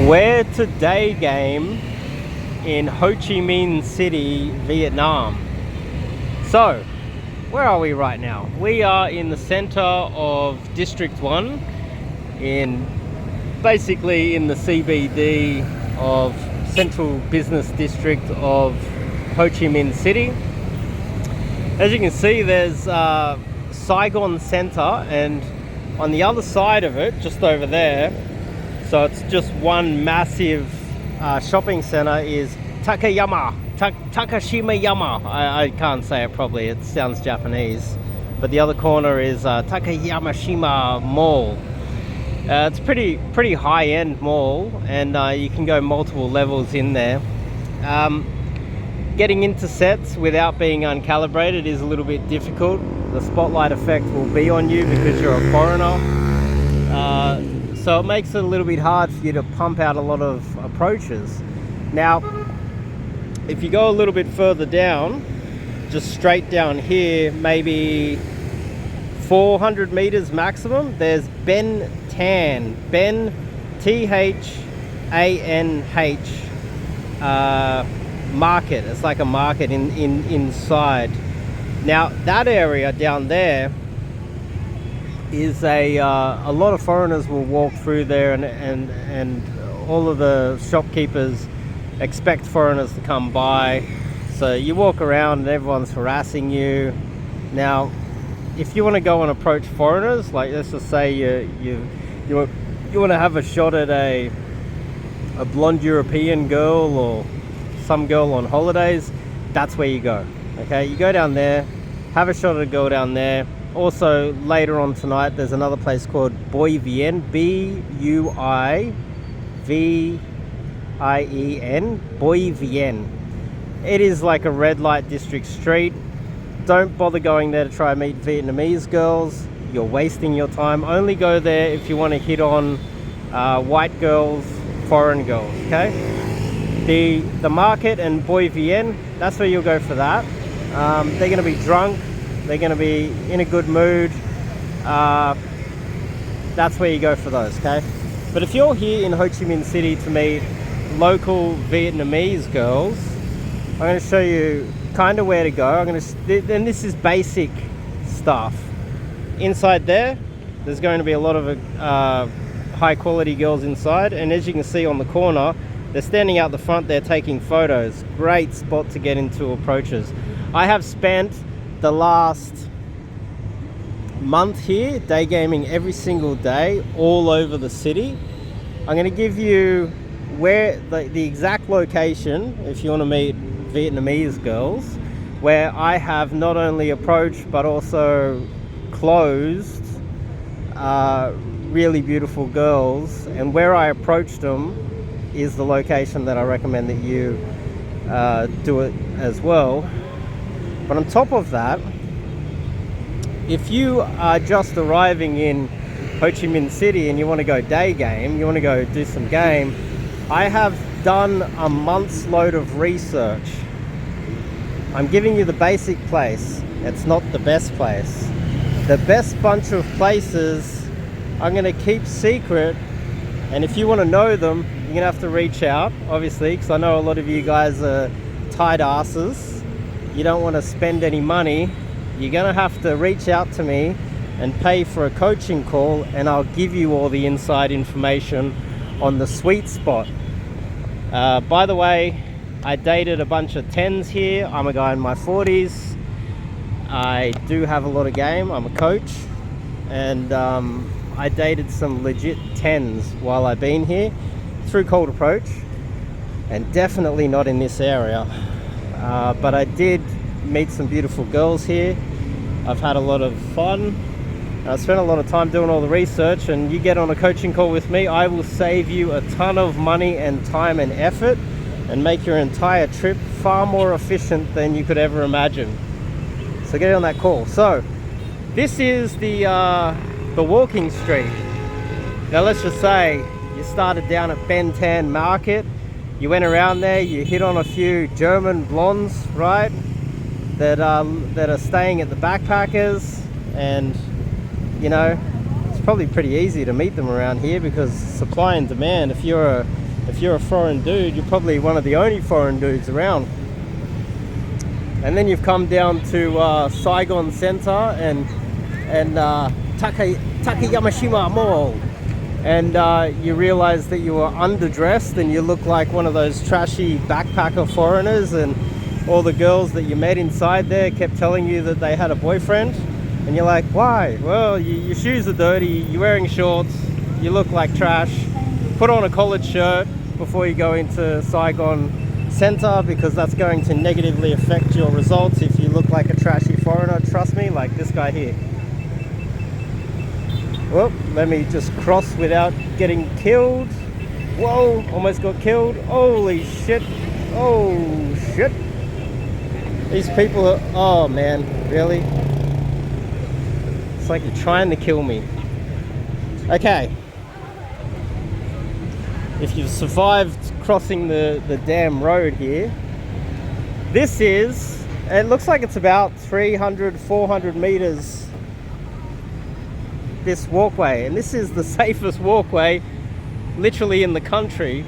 We're to Daygame in Ho Chi Minh City, Vietnam. So, where are we right now? We are in the center of District 1, basically in the CBD of Central Business District of Ho Chi Minh City. As you can see, there's Saigon Center, and on the other side of it, just over there, so it's just one massive shopping center, is Takashima Yama. I can't say it properly, it sounds Japanese. But the other corner is Takayamashima Mall. It's pretty high-end mall, and you can go multiple levels in there. Getting into sets without being uncalibrated is a little bit difficult. The spotlight effect will be on you because you're a foreigner. So it makes it a little bit hard for you to pump out a lot of approaches. Now, if you go a little bit further down, just straight down here, maybe 400 meters maximum, there's Ben Tan, T-H-A-N-H market. It's like a market inside. Now that area down there is a lot of foreigners will walk through there, and all of the shopkeepers expect foreigners to come by. So you walk around and everyone's harassing you. Now, if you want to go and approach foreigners, like let's just say you want to have a shot at a blonde European girl or some girl on holidays, that's where you go. Okay, you go down there, have a shot at a girl down there. Also, later on tonight, there's another place called Bui Vien, B-U-I-V-I-E-N, Bui Vien. It is like a red light district street. Don't bother going there to try and meet Vietnamese girls. You're wasting your time. Only go there if you want to hit on white girls, foreign girls, okay? The market and Bui Vien, that's where you'll go for that. They're going to be drunk. They're going to be in a good mood. That's where you go for those, okay? But if you're here in Ho Chi Minh City to meet local Vietnamese girls, I'm going to show you kind of where to go. And this is basic stuff. Inside there's going to be a lot of high quality girls inside, and as you can see on the corner, they're standing out the front, they're taking photos. Great spot to get into approaches. I have spent the last month here day gaming every single day all over the city. I'm going to give you where the exact location if you want to meet Vietnamese girls, where I have not only approached but also closed really beautiful girls, and where I approached them is the location that I recommend that you do it as well. But on top of that, if you are just arriving in Ho Chi Minh City and you want to go day game, you want to go do some game, I have done a month's load of research. I'm giving you the basic place. It's not the best place. The best bunch of places I'm going to keep secret, and if you want to know them, you're going to have to reach out, obviously, because I know a lot of you guys are tight asses. You don't want to spend any money. You're going to have to reach out to me and pay for a coaching call, and I'll give you all the inside information on the sweet spot. By the way, I dated a bunch of 10s here. I'm a guy in my 40s. I do have a lot of game. I'm a coach, and I dated some legit 10s while I've been here through cold approach, and definitely not in this area. But I did meet some beautiful girls here. I've had a lot of fun. I spent a lot of time doing all the research, and you get on a coaching call with me, I will save you a ton of money and time and effort and make your entire trip far more efficient than you could ever imagine. So get on that call. So this is the walking street. Now let's just say you started down at Ben Tan Market, you went around there, you hit on a few German blondes, right, that are staying at the backpackers, and you know, it's probably pretty easy to meet them around here because supply and demand. If you're if you're a foreign dude, you're probably one of the only foreign dudes around. And then you've come down to Saigon Center and Takayamashima Mall, and you realize that you are underdressed and you look like one of those trashy backpacker foreigners, and all the girls that you met inside there kept telling you that they had a boyfriend, and you're like, why? Well, your shoes are dirty, you're wearing shorts, you look like trash. Put on a collared shirt before you go into Saigon Center, because that's going to negatively affect your results if you look like a trashy foreigner. Trust me, like this guy here. Well, let me just cross without getting killed. Whoa, almost got killed. Holy shit. Oh shit. These people are, oh man, really? It's like you're trying to kill me. Okay. If you've survived crossing the damn road here, this is, it looks like it's about 300, 400 meters, this walkway, and this is the safest walkway literally in the country,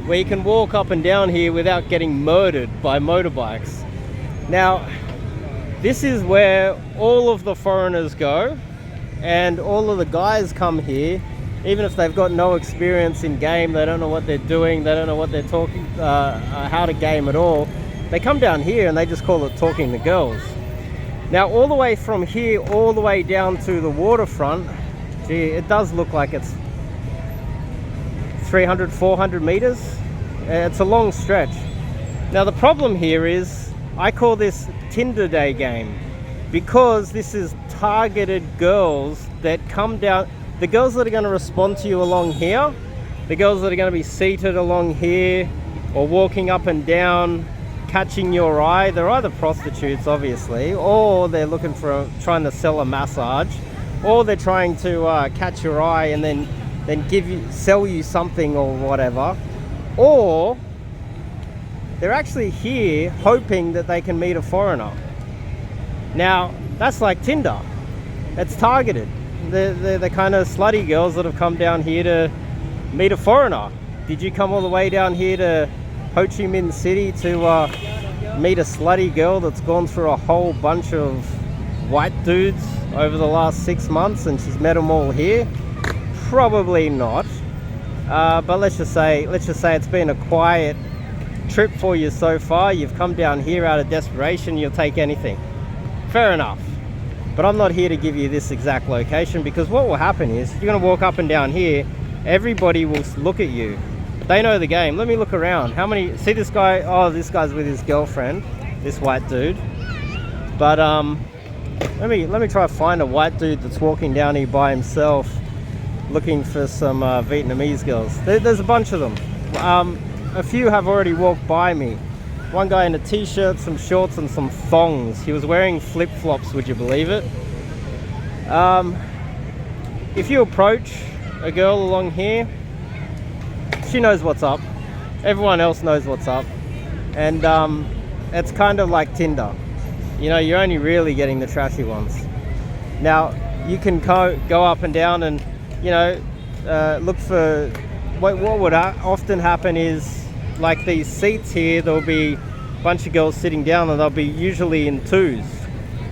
where you can walk up and down here without getting murdered by motorbikes. Now, this is where all of the foreigners go, and all of the guys come here. Even if they've got no experience in game, they don't know what they're doing, they don't know what they're talking, how to game at all, they come down here and they just call it talking to girls. Now, all the way from here, all the way down to the waterfront, gee, it does look like it's 300, 400 meters. It's a long stretch. Now, the problem here is, I call this Tinder day game, because this is targeted girls that come down. The girls that are going to respond to you along here, the girls that are going to be seated along here or walking up and down, catching your eye, they're either prostitutes, obviously, or they're looking for trying to sell a massage, or they're trying to catch your eye and then sell you something or whatever, or they're actually here hoping that they can meet a foreigner. Now, that's like Tinder. It's targeted. They're the kind of slutty girls that have come down here to meet a foreigner. Did you come all the way down here to Ho Chi Minh City to meet a slutty girl that's gone through a whole bunch of white dudes over the last 6 months and she's met them all here? Probably not. But let's just say it's been a quiet trip for you so far. You've come down here out of desperation, you'll take anything. Fair enough. But I'm not here to give you this exact location, because what will happen is you're going to walk up and down here, everybody will look at you. They know the game. Let me look around. How many, see this guy? Oh, this guy's with his girlfriend, this white dude. But let me try to find a white dude that's walking down here by himself looking for some Vietnamese girls. There's a bunch of them. A few have already walked by me. One guy in a t-shirt, some shorts and some thongs. He was wearing flip-flops, would you believe it? If you approach a girl along here, she knows what's up. Everyone else knows what's up. And it's kind of like Tinder. You know, you're only really getting the trashy ones. Now, you can go up and down and, you know, look for... What would often happen is, like these seats here, there'll be a bunch of girls sitting down and they'll be usually in twos.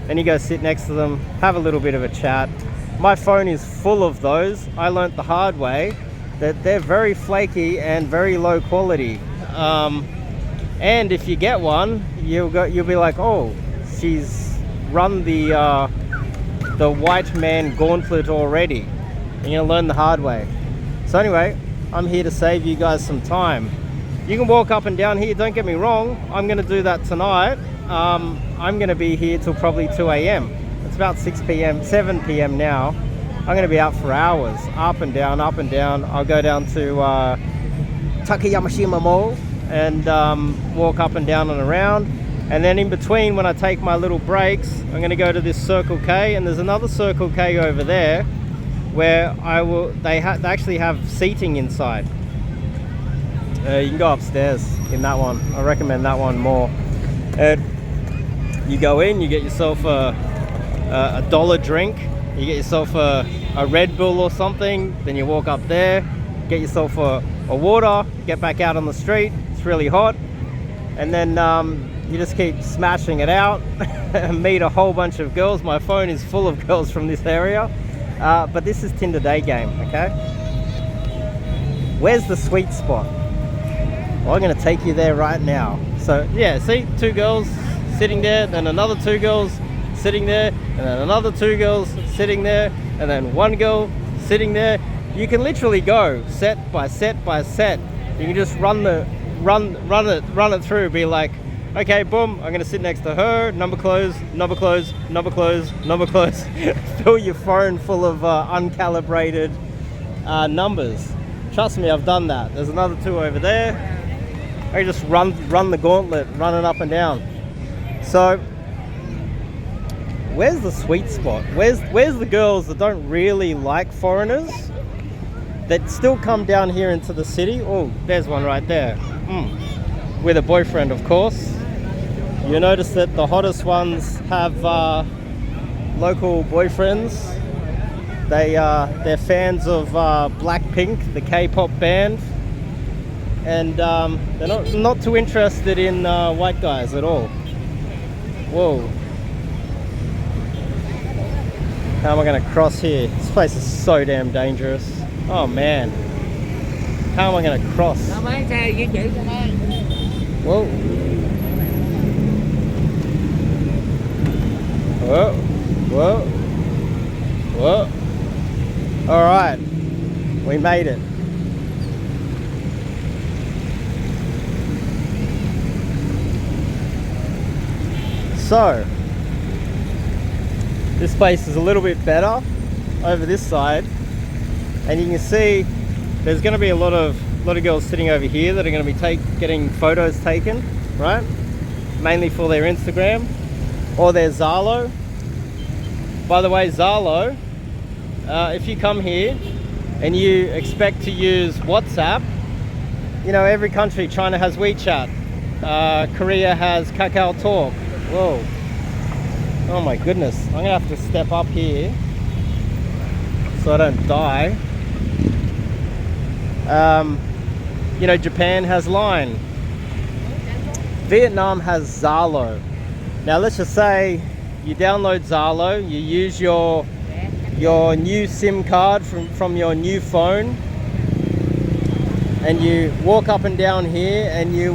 And you go sit next to them, have a little bit of a chat. My phone is full of those. I learnt the hard way that they're very flaky and very low quality. And if you get one, you'll be like, oh, she's run the white man gauntlet already. And you'll learn the hard way. So anyway, I'm here to save you guys some time. You can walk up and down here, don't get me wrong. I'm going to do that tonight. I'm going to be here till probably 2 a.m. It's about 6 p.m., 7 p.m. now. I'm going to be out for hours, up and down, up and down. I'll go down to Takayamashima Mall and walk up and down and around. And then in between, when I take my little breaks, I'm going to go to this Circle K, and there's another Circle K over there where they actually have seating inside. You can go upstairs in that one. I recommend that one more. You go in, you get yourself a dollar drink, you get yourself a Red Bull or something, then you walk up there, get yourself a or water, get back out on the street. It's really hot, and then you just keep smashing it out and meet a whole bunch of girls. My phone is full of girls from this area, but this is Tinder Daygame, okay? Where's the sweet spot? Well, I'm going to take you there right now. So yeah, see, 2 girls sitting there, then another 2 girls sitting there, and then another 2 girls sitting there, and then 1 girl sitting there. You can literally go set by set by set. You can just run it through. Be like, okay, boom, I'm gonna sit next to her. Number close, number close, number close, number close. Fill your phone full of uncalibrated numbers. Trust me, I've done that. There's another 2 over there. I just run the gauntlet, run it up and down. So where's the sweet spot? Where's the girls that don't really like foreigners, that still come down here into the city? Oh, there's one right there. With a boyfriend, of course. You notice that the hottest ones have local boyfriends. They're fans of Blackpink, the K-pop band, and they're not too interested in white guys at all. Whoa. How am I going to cross here? This place is so damn dangerous. Oh man. How am I going to cross? Whoa. Whoa. Whoa. Whoa. Alright. We made it. So, this place is a little bit better over this side, and you can see there's going to be a lot of girls sitting over here that are going to be getting photos taken, right? Mainly for their Instagram or their Zalo. By the way, Zalo, if you come here and you expect to use WhatsApp, you know, every country, China has WeChat, Korea has Kakao Talk. Whoa. Oh my goodness. I'm going to have to step up here so I don't die. You know, Japan has Line. Vietnam has Zalo. Now let's just say you download Zalo, you use your new SIM card from your new phone, and you walk up and down here and you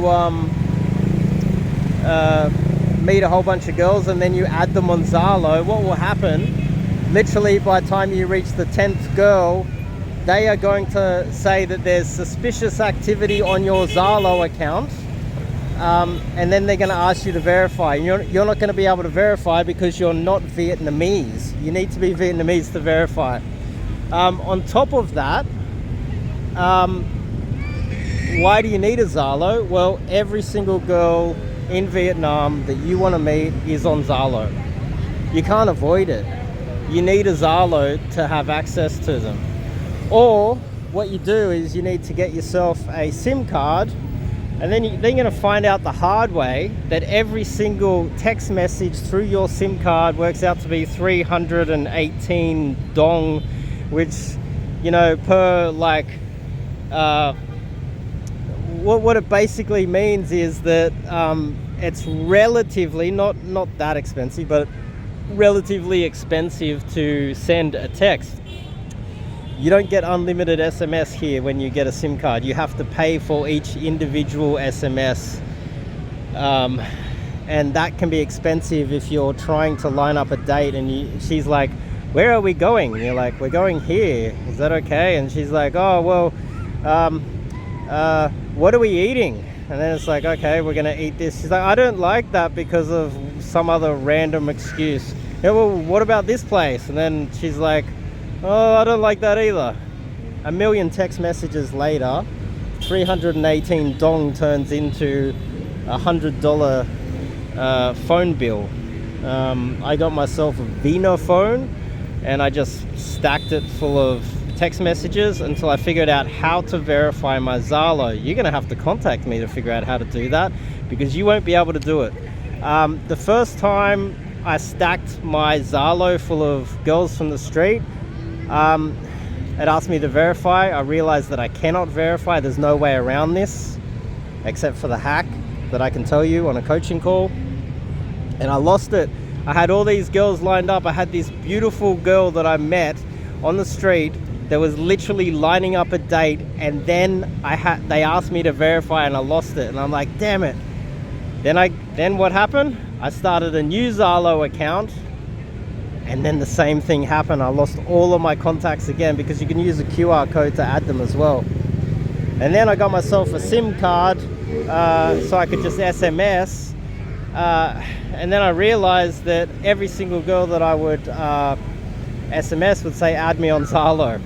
meet a whole bunch of girls, and then you add them on Zalo. What will happen, literally by the time you reach the 10th girl, they are going to say that there's suspicious activity on your Zalo account, and then they're going to ask you to verify. You're not going to be able to verify because you're not Vietnamese. You need to be Vietnamese to verify. On top of that, why do you need a Zalo? Well, every single girl in Vietnam that you want to meet is on Zalo. You can't avoid it. You need a Zalo to have access to them. Or what you do is you need to get yourself a SIM card, and then you're going to find out the hard way that every single text message through your SIM card works out to be 318 dong, which, you know, per like what it basically means is that it's relatively not that expensive, but relatively expensive to send a text. You don't get unlimited SMS here when you get a SIM card. You have to pay for each individual SMS, and that can be expensive if you're trying to line up a date and she's like, where are we going? And you're like, we're going here, is that okay? And she's like, oh well, what are we eating? And then it's like, okay, we're gonna eat this. She's like, I don't like that because of some other random excuse. Yeah, well, what about this place? And then she's like, oh, I don't like that either. A million text messages later, 318 dong turns into $100 phone bill. I got myself a Vino phone, and I just stacked it full of text messages until I figured out how to verify my Zalo. You're gonna have to contact me to figure out how to do that, because you won't be able to do it. The first time I stacked my Zalo full of girls from the street, it asked me to verify. I realized that I cannot verify. There's no way around this except for the hack that I can tell you on a coaching call. And I lost it. I had all these girls lined up. I had this beautiful girl that I met on the street that was literally lining up a date, and then they asked me to verify and I lost it. And I'm like, damn it. Then what happened? I started a new Zalo account, and then the same thing happened. I lost all of my contacts again, because you can use a QR code to add them as well. And then I got myself a SIM card so I could just SMS. And then I realized that every single girl that I would SMS would say add me on Zalo.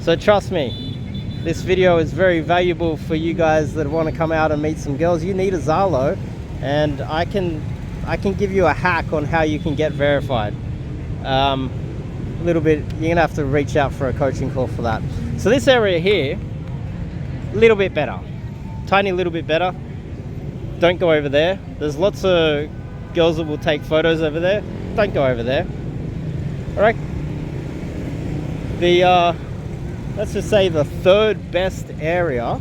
So trust me, this video is very valuable for you guys that want to come out and meet some girls. You need a Zalo, and I can give you a hack on how you can get verified. A little bit, you're gonna have to reach out for a coaching call for that. So this area here, a little bit better, tiny little bit better. Don't go over there. There's lots of girls that will take photos over there. Don't go over there. All right. Let's just say the third best area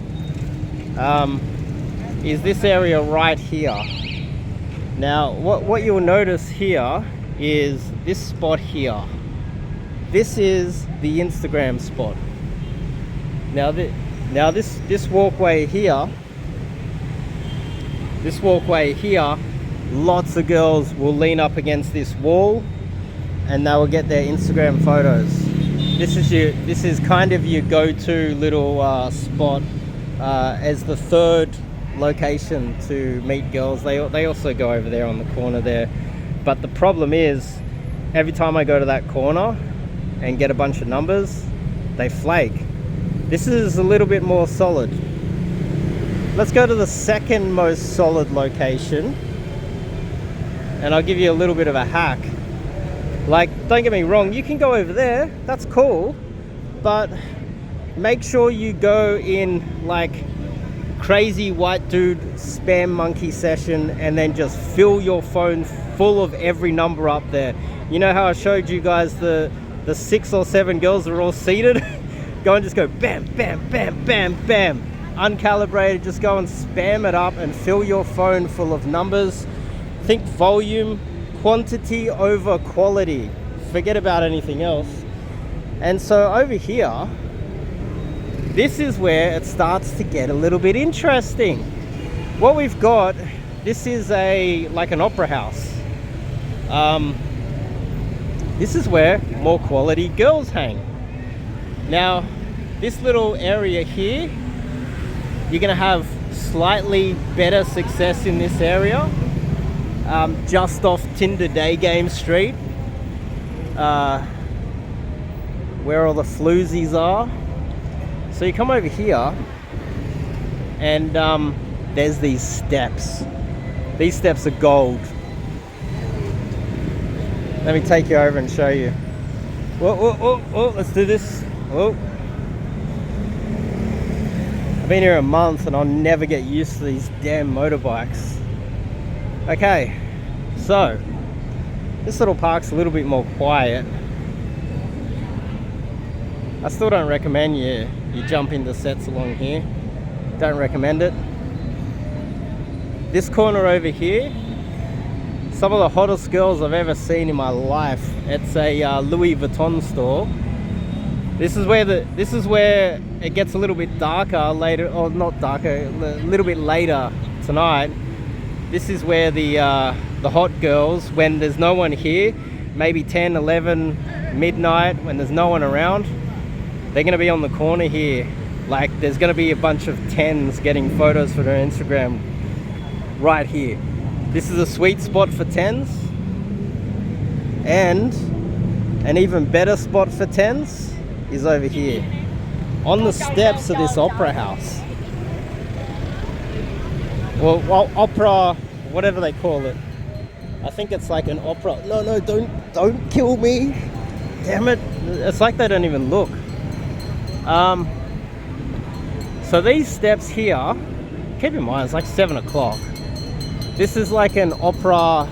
is this area right here. Now, what you'll notice here is this spot here. This is the Instagram spot. Now this walkway here. This walkway here, lots of girls will lean up against this wall and they will get their Instagram photos. This is kind of your go-to little spot as the third location to meet girls. They also go over there on the corner there. But the problem is, every time I go to that corner and get a bunch of numbers, they flake. This is a little bit more solid. Let's go to the second most solid location, and I'll give you a little bit of a hack. Like, don't get me wrong, you can go over there, that's cool, but make sure you go in like crazy white dude spam monkey session, and then just fill your phone full of every number up there. You know how I showed you guys the 6 or 7 girls that are all seated? Go and just go bam, bam, bam, bam, bam. Uncalibrated, just go and spam it up and fill your phone full of numbers. Think volume, quantity over quality. Forget about anything else. And so over here, this is where it starts to get a little bit interesting. What we've got, this is like an opera house. This is where more quality girls hang. Now, this little area here, you're gonna have slightly better success in this area, just off Tinder Daygame Street, where all the floozies are. So you come over here, and there's these steps. These steps are gold. Let me take you over and show you. Whoa, whoa, whoa, whoa, let's do this. Whoa. I've been here a month and I'll never get used to these damn motorbikes. Okay, so this little park's a little bit more quiet. I still don't recommend you jump into sets along here. Don't recommend it. This corner over here, some of the hottest girls I've ever seen in my life. It's a Louis Vuitton store. This is where it gets a little bit darker later, or not darker, a little bit later tonight. This is where the hot girls, when there's no one here, maybe 10, 11, midnight, when there's no one around, they're gonna be on the corner here. Like, there's gonna be a bunch of 10s getting photos for their Instagram right here. This is a sweet spot for 10s, and an even better spot for 10s is over here on the steps of this opera house. Well, opera, whatever they call it. I think it's like an opera. No, don't kill me. Damn it. It's like they don't even look. So these steps here, keep in mind, it's like 7 o'clock. This is like an opera.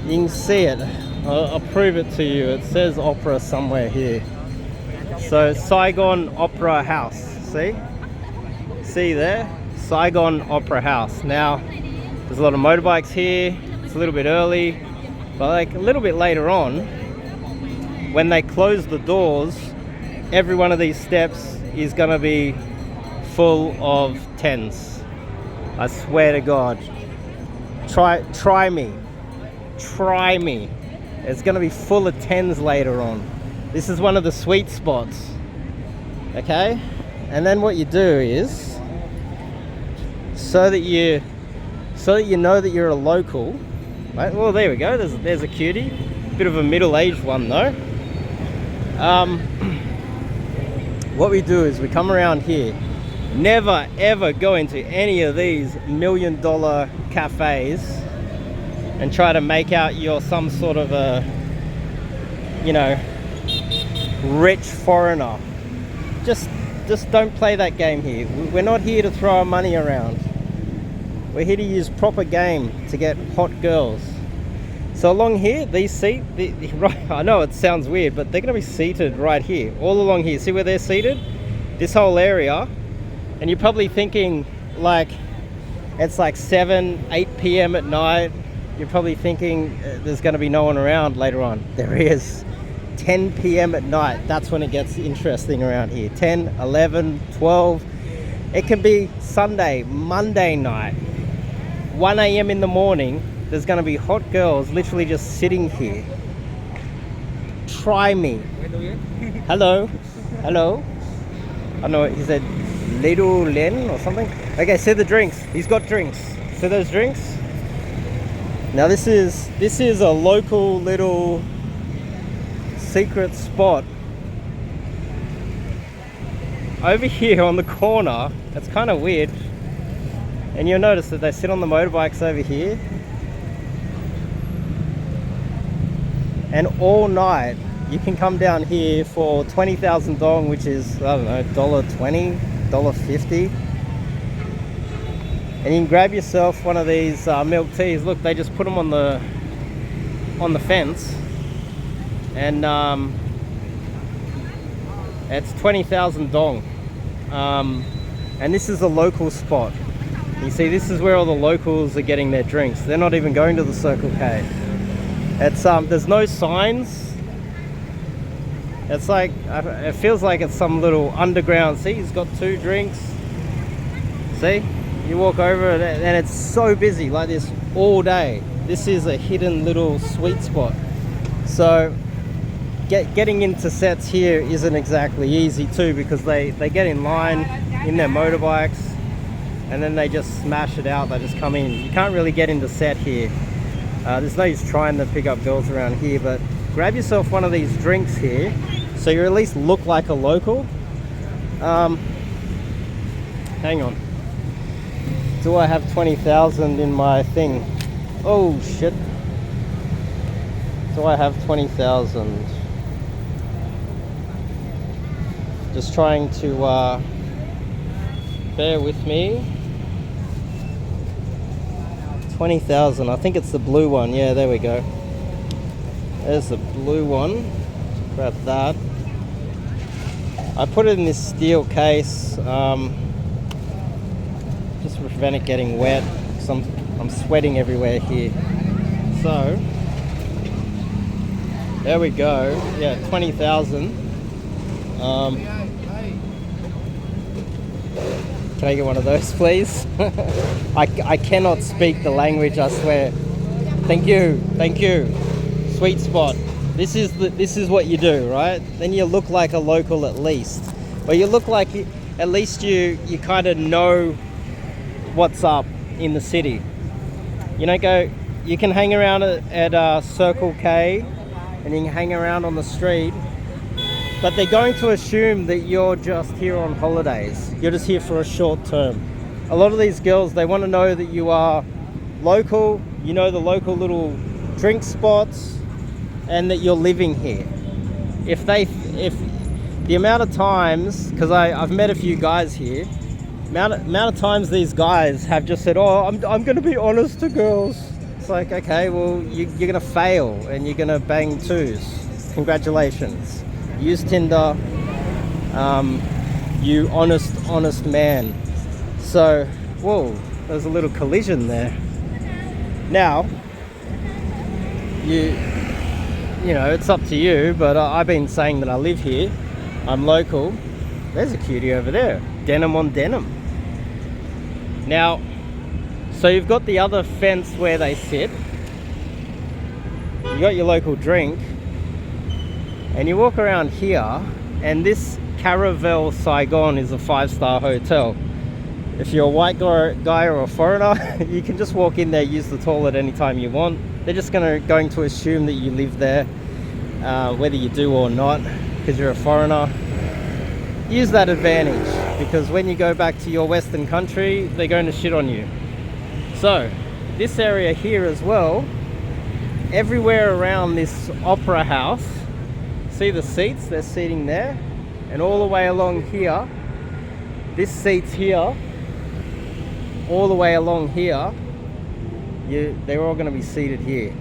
You can see it. I'll prove it to you. It says opera somewhere here. So Saigon Opera House, see there, Saigon Opera House. Now there's a lot of motorbikes here. It's a little bit early, but like a little bit later on, when they close the doors, every one of these steps is gonna be full of tens. I swear to God. Try me. It's gonna be full of tens later on. This is one of the sweet spots. Okay? And then what you do is, so that you know that you're a local, right? Well, there we go. There's a cutie. Bit of a middle-aged one though. What we do is we come around here. Never ever go into any of these $1 million cafes and try to make out you're some sort of a, you know, rich foreigner. Just don't play that game here. We're not here to throw our money around. We're here to use proper game to get hot girls. So along here, these seats, right, I know it sounds weird, but they're going to be seated right here, all along here. See where they're seated? This whole area. And you're probably thinking, like, it's like 7, 8 p.m. at night. You're probably thinking there's going to be no one around later on. There is. 10 p.m. at night, that's when it gets interesting around here. 10, 11, 12. It can be Sunday, Monday night. 1 a.m. in the morning. There's going to be hot girls literally just sitting here. Try me. Hello. Hello. I don't know what he said. Little Len or something. Okay, see the drinks. He's got drinks. See those drinks? Now this is a local little secret spot. Over here on the corner, it's kind of weird. And you'll notice that they sit on the motorbikes over here. And all night, you can come down here for 20,000 dong, which is, I don't know, $1.20, $1.50. And you can grab yourself one of these milk teas. Look, they just put them on the fence. And it's 20,000 dong. And this is a local spot. You see, this is where all the locals are getting their drinks. They're not even going to the Circle K. It's there's no signs. It's like, it feels like it's some little underground. See, he's got 2 drinks. See, you walk over and it's so busy like this all day. This is a hidden little sweet spot. So getting into sets here isn't exactly easy too, because they get in line in their motorbikes and then they just smash it out. They just come in. You can't really get into set here. There's no use trying to pick up girls around here, but grab yourself one of these drinks here so you at least look like a local. Hang on. Do I have 20,000 in my thing? Oh shit. Do I have 20,000? Just trying to bear with me. 20,000. I think it's the blue one. Yeah, there we go. There's the blue one. Grab that. I put it in this steel case just to prevent it getting wet, because I'm sweating everywhere here. So there we go. Yeah, 20,000. Can I get one of those, please? I cannot speak the language, I swear. Thank you. Sweet spot. This is what you do, right? Then you look like a local at least. Or you look like, at least you kind of know what's up in the city. You know, you can hang around at Circle K and you can hang around on the street, but they're going to assume that you're just here on holidays. You're just here for a short term. A lot of these girls, they want to know that you are local, you know the local little drink spots, and that you're living here. If the amount of times, because I've met a few guys here, amount of times these guys have just said, oh, I'm going to be honest to girls. It's like, okay, well, you're going to fail and you're going to bang 2s. Congratulations. Use Tinder, You honest man. So, whoa, there's a little collision there. Now, you know, it's up to you, but I've been saying that I live here. I'm local. There's a cutie over there. Denim on denim. Now, so you've got the other fence where they sit. You got your local drink. And you walk around here, and this Caravel Saigon is a 5-star hotel. If you're a white guy or a foreigner, you can just walk in there, use the toilet anytime you want. They're just going to assume that you live there, whether you do or not, because you're a foreigner. Use that advantage, because when you go back to your Western country, they're going to shit on you. So, this area here as well, everywhere around this opera house, see the seats? They're seating there. And all the way along here, this seat's here, all the way along here, they're all going to be seated here.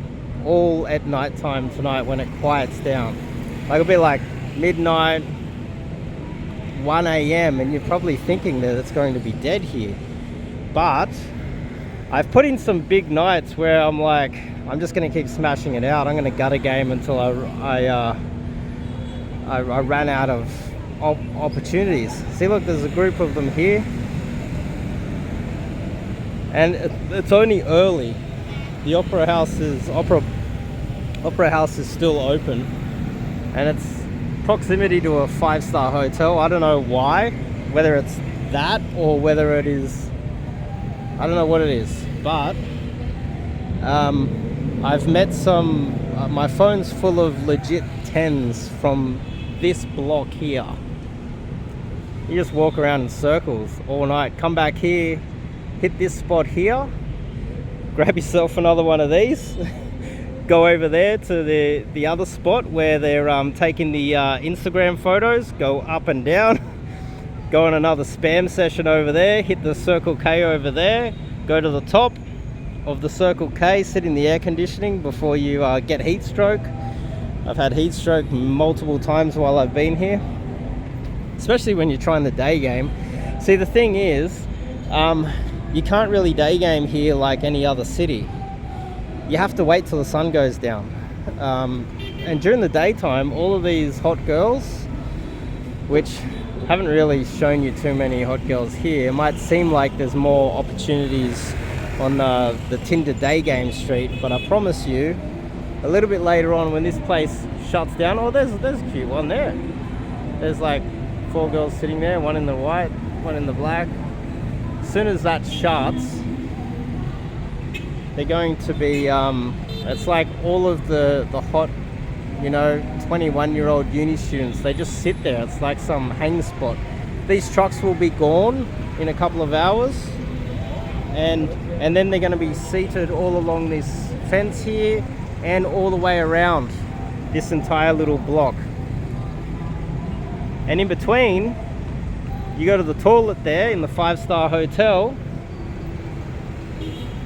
All at night time tonight when it quiets down. Like it'll be like midnight, 1 a.m. and you're probably thinking that it's going to be dead here. But I've put in some big nights where I'm like, I'm just going to keep smashing it out. I'm going to gut a game until I ran out of opportunities. See, look, there's a group of them here, and it's only early. The opera house is still open, and it's proximity to a 5-star hotel. I don't know why, whether it's that or whether it is, I don't know what it is, but I've met some, my phone's full of legit 10s from this block here. You just walk around in circles all night, come back here, hit this spot here, grab yourself another one of these, go over there to the other spot where they're taking the Instagram photos, go up and down, go on another spam session over there, hit the Circle K over there, go to the top of the Circle K, sit in the air conditioning before you get heat stroke. I've had heat stroke multiple times while I've been here, especially when you're trying the day game. See, the thing is, you can't really day game here like any other city. You have to wait till the sun goes down. And during the daytime, all of these hot girls, which haven't really shown you too many hot girls here, it might seem like there's more opportunities on the Tinder Daygame street, but I promise you, a little bit later on when this place shuts down, oh, there's a cute one there. There's like 4 girls sitting there, one in the white, one in the black. As soon as that shuts, they're going to be, it's like all of the hot, 21-year-old uni students, they just sit there. It's like some hang spot. These trucks will be gone in a couple of hours, and then they're going to be seated all along this fence here and all the way around this entire little block. And in between, you go to the toilet there in the 5-star hotel,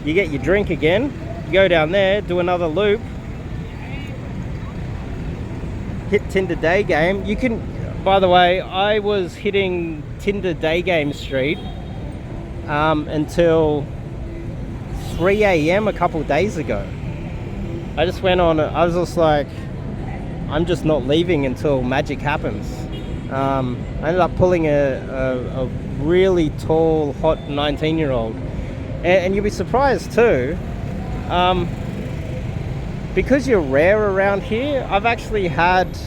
you get your drink again, you go down there, do another loop, hit Tinder Daygame. You can, by the way, I was hitting Tinder Daygame Street until 3 a.m. a couple days ago. I just went on, I was just like, I'm just not leaving until magic happens. I ended up pulling a really tall, hot 19-year-old. And you'll be surprised too, because you're rare around here. I've actually had,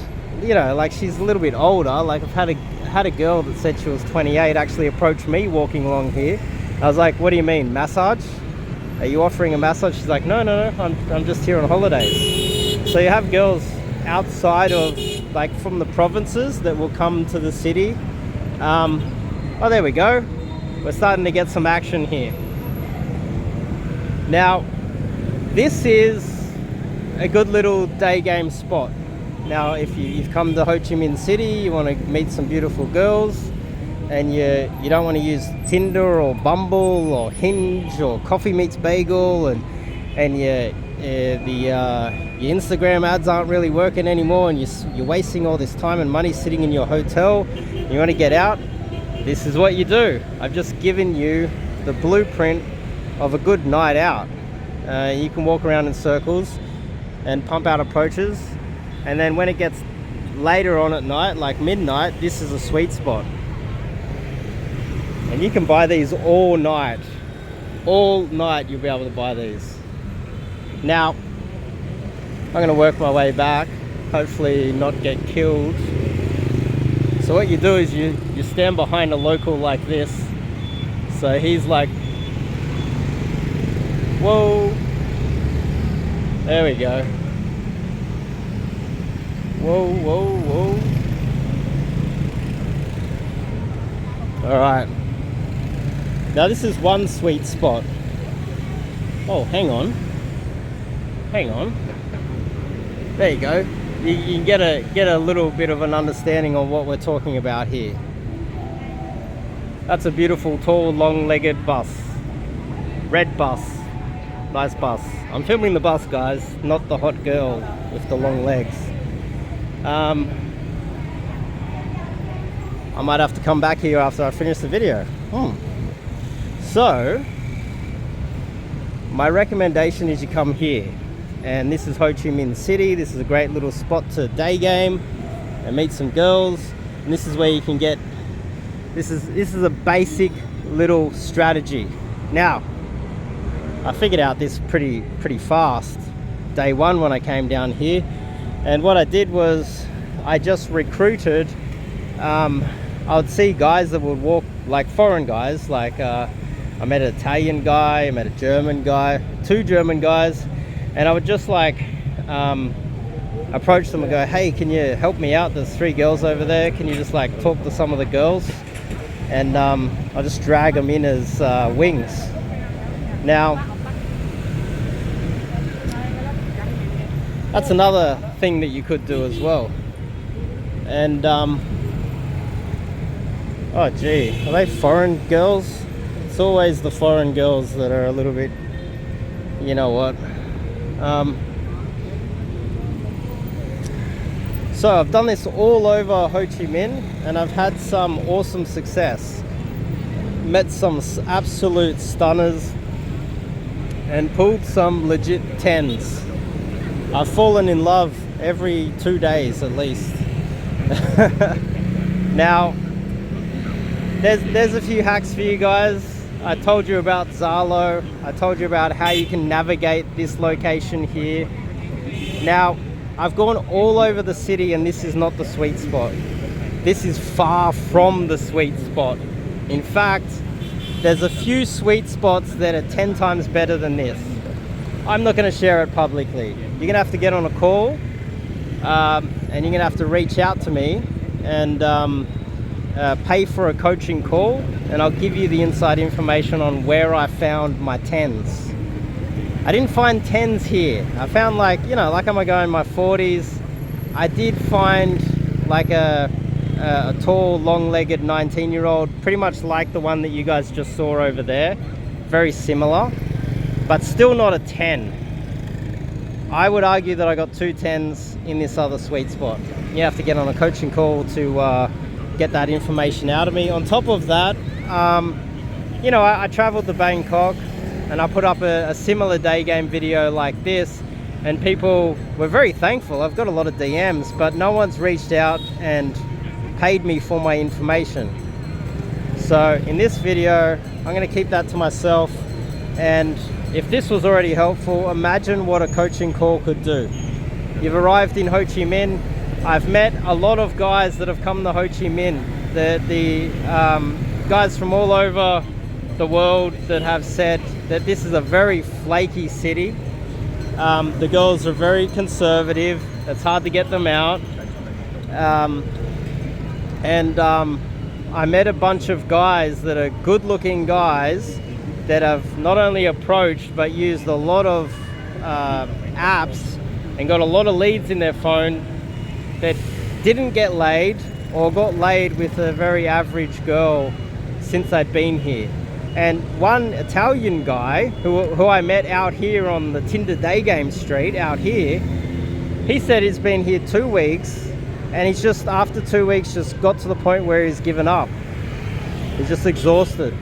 like, she's a little bit older. Like, I've had a girl that said she was 28 actually approach me walking along here. I was like, what do you mean, massage? Are you offering a massage? She's like, no, I'm just here on holidays. So you have girls outside of, like, from the provinces that will come to the city. Oh, there we go. We're starting to get some action here. Now, this is a good little day game spot. Now, if you've come to Ho Chi Minh City, you want to meet some beautiful girls, and you don't want to use Tinder or Bumble or Hinge or Coffee Meets Bagel, and your Instagram ads aren't really working anymore, and you're wasting all this time and money sitting in your hotel, You want to get out, this is what you do. I've just given you the blueprint of a good night out. You can walk around in circles and pump out approaches, and then when it gets later on at night, like midnight, this is a sweet spot. And you can buy these all night. All night you'll be able to buy these. Now, I'm going to work my way back, hopefully not get killed. So what you do is you stand behind a local like this. So he's like, whoa, there we go. Whoa, whoa, whoa. All right. Now this is one sweet spot. Oh, hang on. Hang on. There you go. You can get a little bit of an understanding of what we're talking about here. That's a beautiful, tall, long-legged bus. Red bus. Nice bus. I'm filming the bus, guys, not the hot girl with the long legs. I might have to come back here after I finish the video. So, my recommendation is you come here. And this is Ho Chi Minh City. This is a great little spot to day game and meet some girls. And this is where you can get, this is a basic little strategy. Now, I figured out this pretty fast. Day one when I came down here. And what I did was I just recruited, I would see guys that would walk, like foreign guys, like I met an Italian guy, I met a German guy, 2 German guys, and I would just like approach them and go, hey, can you help me out? There's 3 girls over there. Can you just like talk to some of the girls? And I'll just drag them in as wings. Now, that's another thing that you could do as well. And oh gee, are they foreign girls? It's always the foreign girls that are a little bit, you know what. So I've done this all over Ho Chi Minh and I've had some awesome success. Met some absolute stunners and pulled some legit 10s. I've fallen in love every 2 days at least. Now, there's a few hacks for you guys. I told you about Zalo. I told you about how you can navigate this location here. Now, I've gone all over the city and this is not the sweet spot. This is far from the sweet spot. In fact, there's a few sweet spots that are 10 times better than this. I'm not going to share it publicly. You're going to have to get on a call and you're going to have to reach out to me and pay for a coaching call, and I'll give you the inside information on where I found my 10s. I didn't find 10s here. I found, like, you know, like I'm going in my 40s. I did find like a tall, long-legged 19-year-old, pretty much like the one that you guys just saw over there. Very similar, but still not a 10. I would argue that I got 2 10s in this other sweet spot. You have to get on a coaching call to get that information out of me. On top of that, you know, I traveled to Bangkok and I put up a similar day game video like this, and people were very thankful. I've got a lot of DMs, but no one's reached out and paid me for my information. So in this video, I'm going to keep that to myself. And if this was already helpful, imagine what a coaching call could do. You've arrived in Ho Chi Minh. I've met a lot of guys that have come to Ho Chi Minh. The guys from all over the world that have said that this is a very flaky city. The girls are very conservative. It's hard to get them out. I met a bunch of guys that are good-looking guys that have not only approached but used a lot of apps and got a lot of leads in their phone that didn't get laid or got laid with a very average girl since they'd been here. And one Italian guy who I met out here on the Tinder Daygame street out here, he said he's been here 2 weeks And he's just, after 2 weeks, just got to the point where he's given up. He's just exhausted.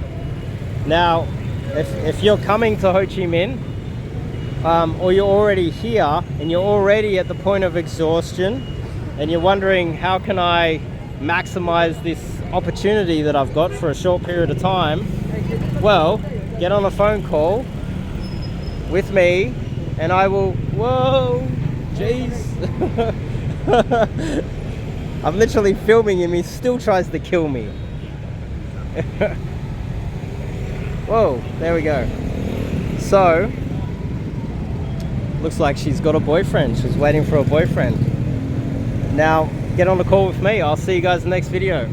Now, if you're coming to Ho Chi Minh, or you're already here and you're already at the point of exhaustion, and you're wondering, how can I maximize this opportunity that I've got for a short period of time? Well, get on a phone call with me and I will, whoa, jeez. I'm literally filming him, he still tries to kill me. Whoa, there we go. So, looks like she's got a boyfriend. She's waiting for a boyfriend. Now, get on the call with me. I'll see you guys in the next video.